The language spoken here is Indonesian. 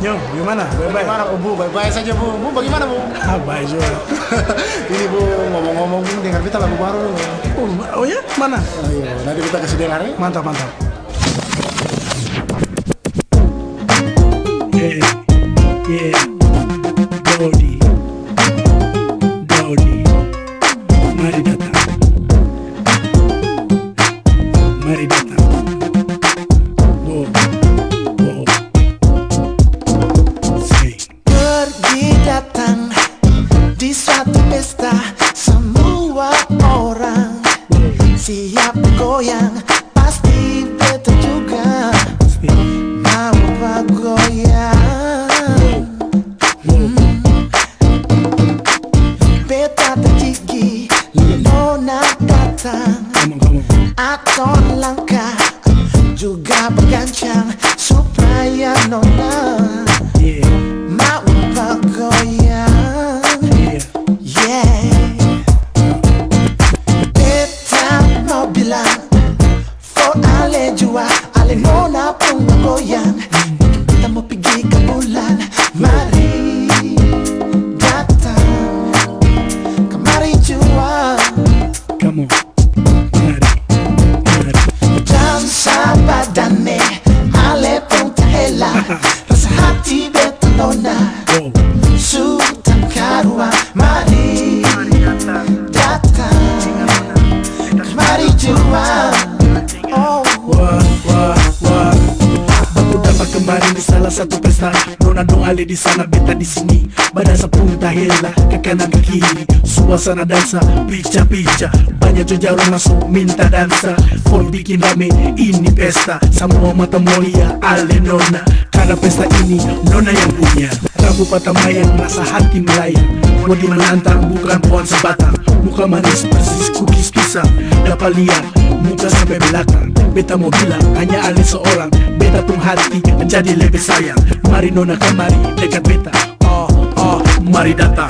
Nyong, gimana? Bye-bye. Bagaimana Bu? Bye-bye saja Bu. Bu bagaimana Bu? Ah, bye juga. Ini Bu, ngomong-ngomong Bu, dengar kita lagu baru. Oh ya? Mana? Oh iya, nanti kita kasih dengar ya. Mantap, mantap. Yeah, yeah. Dodi, Dodi. Mari datang. Mari datang. Wow, wow. Say. Pergi datang di suatu pesta, semua orang siap goyang, pasti betul juga mau bergoyang. Beta terciki, nona datang, aton langkah juga bergancang supaya nona Yeah, mau bergoyang. yeah. Beta mau bilang, for ale jua, ale nona pun bergoyang. Kita mau pergi ke bulan, mari datang, kemari jua. Come on. Mari, mari. Dansa badane, ale pun tak hela, rasa hati beta nona, Wow. sultan karuan. Mari datang, kemari jua. Oh. Wah, wah, wah. Aku dapat kemarin di salah satu pesta. Nona dong ale di sana, beta di sini. Badan sepung tahela ke kanan ke kiri. Suasana dansa, pica-pica. Banyak jojaru masuk minta dansa. For bikin rame ini pesta. Semua mata mulia ale nona. Karena pesta ini nona yang punya. Rambut patah mayang, rasa hati melayang. Mau dimenantang bukan pohon sebatang. Muka manis persis cookies pisang. Dapat lihat muka sampai belakang. Beta mau bilang hanya ale seorang. Beta pun hati jadi lebih sayang. Mari nona kemari dekat beta. Oh, oh, mari datang.